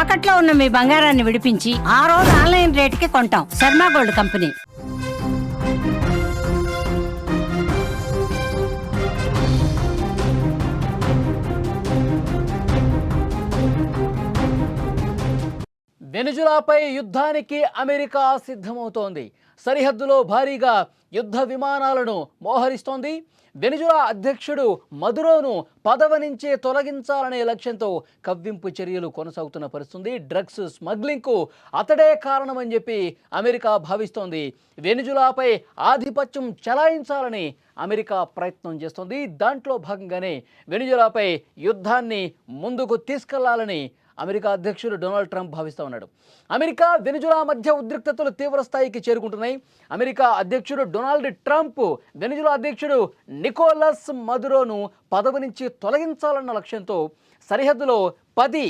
తాకట్లో ఉన్న మీ బంగారాన్ని విడిపించి ఆ రోజు ఆన్లైన్ రేటుకి కొంటాం. Sharma gold company. వెనుజులాపై యుద్ధానికి అమెరికా సిద్ధమవుతోంది. సరిహద్దులో భారీగా యుద్ధ విమానాలను మోహరిస్తోంది. వెనుజులా అధ్యక్షుడు మదురోను పదవి నుంచి తొలగించాలనే లక్ష్యంతో కవ్వింపు చర్యలు కొనసాగుతున్న పరిస్థితుంది. డ్రగ్స్ స్మగ్లింగ్కు అతడే కారణమని చెప్పి అమెరికా భావిస్తోంది. వెనుజులాపై ఆధిపత్యం చెలాయించాలని అమెరికా ప్రయత్నం చేస్తోంది. దాంట్లో భాగంగానే వెనుజులాపై యుద్ధాన్ని ముందుకు తీసుకెళ్లాలని అమెరికా అధ్యక్షుడు డొనాల్డ్ ట్రంప్ భావిస్తూ ఉన్నాడు. అమెరికా వెనుజులా మధ్య ఉద్రిక్తతలు తీవ్ర స్థాయికి చేరుకుంటున్నాయి. అమెరికా అధ్యక్షుడు డొనాల్డ్ ట్రంప్ వెనుజులా అధ్యక్షుడు నికోలస్ మదురోను పదవి నుంచి తొలగించాలన్న లక్ష్యంతో సరిహద్దులో 10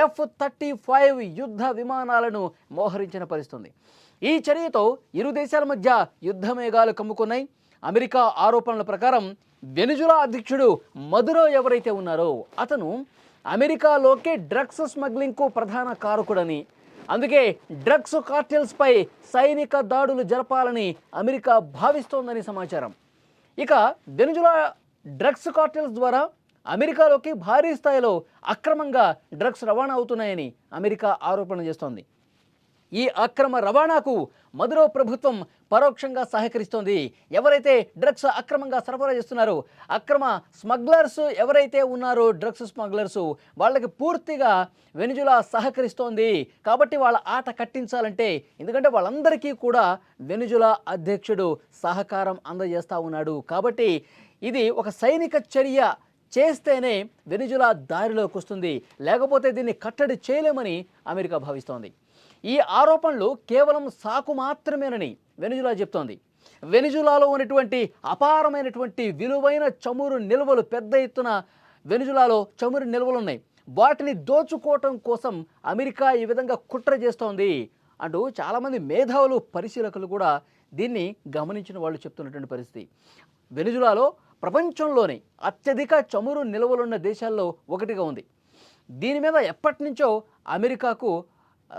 F-35 యుద్ధ విమానాలను మోహరించిన పరిస్థితుంది. ఈ చర్యతో ఇరు దేశాల మధ్య యుద్ధ మేఘాలు కమ్ముకున్నాయి. అమెరికా ఆరోపణల ప్రకారం వెనుజులా అధ్యక్షుడు మదురో ఎవరైతే ఉన్నారో అతను అమెరికాలోకి డ్రగ్స్ స్మగ్లింగ్కు ప్రధాన కారకుడని, అందుకే డ్రగ్స్ కార్టెల్స్పై సైనిక దాడులు జరపాలని అమెరికా భావిస్తోందని సమాచారం. ఇక వెనుజులా డ్రగ్స్ కార్టెల్స్ ద్వారా అమెరికాలోకి భారీ స్థాయిలో అక్రమంగా డ్రగ్స్ రవాణా అవుతున్నాయని అమెరికా ఆరోపణ చేస్తోంది. ఈ అక్రమ రవాణాకు మదురో ప్రభుత్వం పరోక్షంగా సహకరిస్తోంది. ఎవరైతే డ్రగ్స్ అక్రమంగా సరఫరా చేస్తున్నారో, అక్రమ స్మగ్లర్స్ ఎవరైతే ఉన్నారో, డ్రగ్స్ స్మగ్లర్స్, వాళ్ళకి పూర్తిగా వెనుజులా సహకరిస్తోంది. కాబట్టి వాళ్ళ ఆట కట్టించాలంటే, ఎందుకంటే వాళ్ళందరికీ కూడా వెనుజులా అధ్యక్షుడు సహకారం అందజేస్తూ ఉన్నాడు. కాబట్టి ఇది ఒక సైనిక చర్య చేస్తేనే వెనుజులా దారిలోకి వస్తుంది, లేకపోతే దీన్ని కట్టడి చేయలేమని అమెరికా భావిస్తోంది. ఈ ఆరోపణలు కేవలం సాకు మాత్రమేనని వెనుజులా చెప్తోంది. వెనుజులాలో ఉన్నటువంటి అపారమైనటువంటి విలువైన చమురు నిల్వలు, పెద్ద ఎత్తున వెనుజులాలో చమురు నిల్వలు ఉన్నాయి. వాటిని దోచుకోవటం కోసం అమెరికా ఈ విధంగా కుట్ర చేస్తోంది అంటూ చాలామంది మేధావులు, పరిశీలకులు కూడా దీన్ని గమనించిన వాళ్ళు చెప్తున్నటువంటి పరిస్థితి. వెనుజులాలో ప్రపంచంలోనే అత్యధిక చమురు నిల్వలున్న దేశాల్లో ఒకటిగా ఉంది. దీని మీద ఎప్పటి నుంచో అమెరికాకు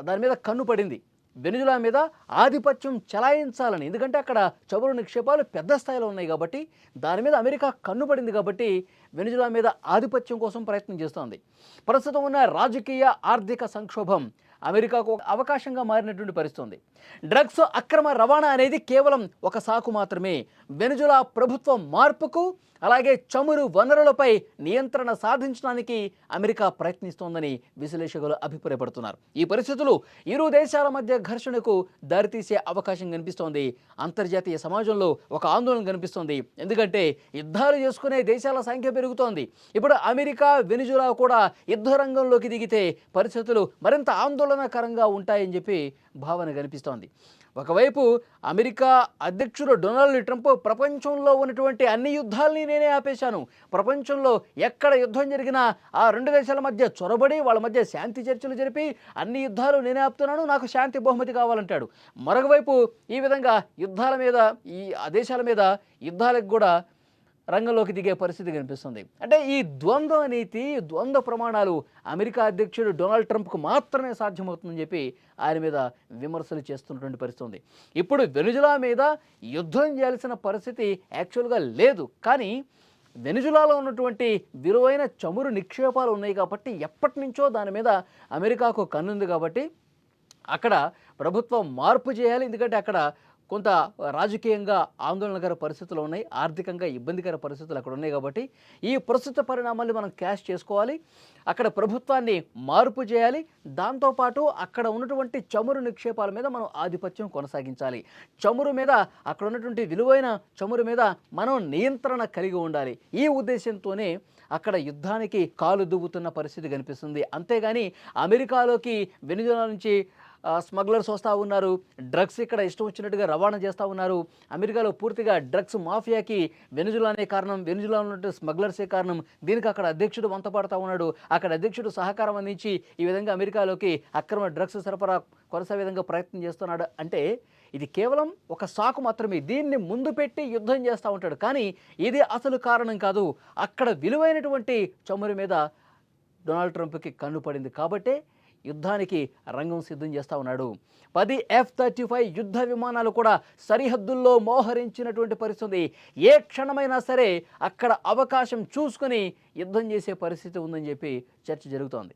దాని మీద కన్ను పడింది. వెనుజులా మీద ఆధిపత్యం చెలాయించాలని, ఎందుకంటే అక్కడ చమురు నిక్షేపాలు పెద్ద స్థాయిలో ఉన్నాయి కాబట్టి దాని మీద అమెరికా కన్ను పడింది. కాబట్టి వెనుజులా మీద ఆధిపత్యం కోసం ప్రయత్నం చేస్తోంది. ప్రస్తుతం ఉన్న రాజకీయ ఆర్థిక సంక్షోభం అమెరికాకు అవకాశంగా మారినటువంటి పరిస్థితి. డ్రగ్స్ అక్రమ రవాణా అనేది కేవలం ఒక సాకు మాత్రమే. వెనుజులా ప్రభుత్వం మార్పుకు, అలాగే చమురు వనరులపై నియంత్రణ సాధించడానికి అమెరికా ప్రయత్నిస్తోందని విశ్లేషకులు అభిప్రాయపడుతున్నారు. ఈ పరిస్థితులు ఇరు దేశాల మధ్య ఘర్షణకు దారితీసే అవకాశం కనిపిస్తోంది. అంతర్జాతీయ సమాజంలో ఒక ఆందోళన కనిపిస్తోంది. ఎందుకంటే యుద్ధాలు చేసుకునే దేశాల సంఖ్య పెరుగుతోంది. ఇప్పుడు అమెరికా, వెనుజులా కూడా యుద్ధ రంగంలోకి దిగితే పరిస్థితులు మరింత ఆందోళనకరంగా ఉంటాయని చెప్పి భావన కనిపిస్తోంది. ఒకవైపు అమెరికా అధ్యక్షుడు డొనాల్డ్ ట్రంప్ ప్రపంచంలో ఉన్నటువంటి అన్ని యుద్ధాలని నేనే ఆపేశాను, ప్రపంచంలో ఎక్కడ యుద్ధం జరిగినా ఆ రెండు దేశాల మధ్య చొరబడి వాళ్ళ మధ్య శాంతి చర్చలు జరిపి అన్ని యుద్ధాలు నేనే ఆపుతున్నాను, నాకు శాంతి బహుమతి కావాలంటాడు. మరొకవైపు ఈ విధంగా యుద్ధాల మీద, ఆ దేశాల మీద యుద్ధాలకు కూడా రంగంలోకి దిగే పరిస్థితి కనిపిస్తుంది. అంటే ఈ ద్వంద్వ నీతి, ద్వంద్వ ప్రమాణాలు అమెరికా అధ్యక్షుడు డొనాల్డ్ ట్రంప్కు మాత్రమే సాధ్యమవుతుందని చెప్పి ఆయన మీద విమర్శలు చేస్తున్నటువంటి పరిస్థితి. ఇప్పుడు వెనుజులా మీద యుద్ధం చేయాల్సిన పరిస్థితి యాక్చువల్గా లేదు. కానీ వెనుజులాలో ఉన్నటువంటి విలువైన చమురు నిక్షేపాలు ఉన్నాయి కాబట్టి ఎప్పటి నుంచో దాని మీద అమెరికాకు కన్నుంది. కాబట్టి అక్కడ ప్రభుత్వం మార్పు చేయాలి. ఎందుకంటే అక్కడ కొంత రాజకీయంగా ఆందోళనకర పరిస్థితులు ఉన్నాయి, ఆర్థికంగా ఇబ్బందికర పరిస్థితులు అక్కడ ఉన్నాయి. కాబట్టి ఈ ప్రస్తుత పరిణామాన్ని మనం క్యాష్ చేసుకోవాలి, అక్కడ ప్రభుత్వాన్ని మార్పు చేయాలి. దాంతోపాటు అక్కడ ఉన్నటువంటి చమురు నిక్షేపాల మీద మనం ఆధిపత్యం కొనసాగించాలి. చమురు మీద, అక్కడ ఉన్నటువంటి విలువైన చమురు మీద మనం నియంత్రణ కలిగి ఉండాలి. ఈ ఉద్దేశంతోనే అక్కడ యుద్ధానికి కాలు దువ్వుతున్న పరిస్థితి కనిపిస్తుంది. అంతేగాని అమెరికాలోకి వెనుజులా నుంచి స్మగ్లర్స్ వస్తూ ఉన్నారు, డ్రగ్స్ ఇక్కడ ఇష్టం వచ్చినట్టుగా రవాణా చేస్తూ ఉన్నారు. అమెరికాలో పూర్తిగా డ్రగ్స్ మాఫియాకి వెనుజులానే కారణం, వెనుజులా ఉన్నట్టు స్మగ్లర్సే కారణం. దీనికి అక్కడ అధ్యక్షుడు వంతపడతా ఉన్నాడు. అక్కడ అధ్యక్షుడు సహకారం అందించి ఈ విధంగా అమెరికాలోకి అక్రమ డ్రగ్స్ సరఫరా కొనసాగే విధంగా ప్రయత్నం చేస్తున్నాడు. అంటే ఇది కేవలం ఒక సాకు మాత్రమే. దీన్ని ముందు పెట్టి యుద్ధం చేస్తూ ఉంటాడు. కానీ ఇది అసలు కారణం కాదు. అక్కడ విలువైనటువంటి చమురు మీద డొనాల్డ్ ట్రంప్కి కన్ను పడింది. కాబట్టే యుద్ధానికి రంగం సిద్ధం చేస్తూ ఉన్నాడు. 10 F-35 యుద్ధ విమానాలు కూడా సరిహద్దుల్లో మోహరించినటువంటి పరిస్థితి. ఏ క్షణమైనా సరే అక్కడ అవకాశం చూసుకొని యుద్ధం చేసే పరిస్థితి ఉందని చెప్పి చర్చ జరుగుతోంది.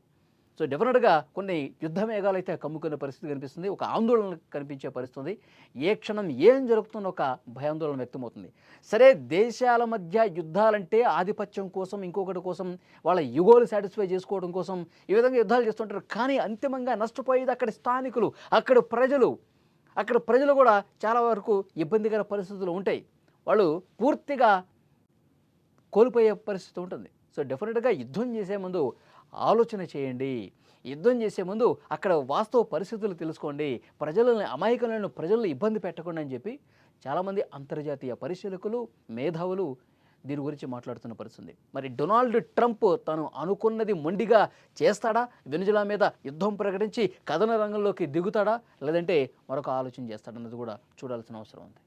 సో డెఫినెట్గా కొన్ని యుద్ధ మేఘాలు అయితే కమ్ముకునే పరిస్థితి కనిపిస్తుంది. ఒక ఆందోళన కనిపించే పరిస్థితి. ఏ క్షణం ఏం జరుగుతుందో ఒక భయాందోళన వ్యక్తమవుతుంది. సరే, దేశాల మధ్య యుద్ధాలంటే ఆధిపత్యం కోసం, ఇంకొకటి కోసం, వాళ్ళ యుగోలు సాటిస్ఫై చేసుకోవడం కోసం ఈ విధంగా యుద్ధాలు చేస్తుంటారు. కానీ అంతిమంగా నష్టపోయేది అక్కడి స్థానికులు, అక్కడి ప్రజలు కూడా చాలా వరకు ఇబ్బందికర పరిస్థితులు ఉంటాయి. వాళ్ళు పూర్తిగా కోల్పోయే పరిస్థితి ఉంటుంది. సో డెఫినెట్గా యుద్ధం చేసే ముందు ఆలోచన చేయండి. యుద్ధం చేసే ముందు అక్కడ వాస్తవ పరిస్థితులు తెలుసుకోండి. ప్రజలను ఇబ్బంది పెట్టకుండా అని చెప్పి చాలామంది అంతర్జాతీయ పరిశీలకులు, మేధావులు దీని గురించి మాట్లాడుతున్న పరిస్థితి. మరి డొనాల్డ్ ట్రంప్ తను అనుకున్నది మొండిగా చేస్తాడా? వెనుజులా మీద యుద్ధం ప్రకటించి కథన రంగంలోకి దిగుతాడా, లేదంటే మరొక ఆలోచన చేస్తాడన్నది కూడా చూడాల్సిన అవసరం ఉంది.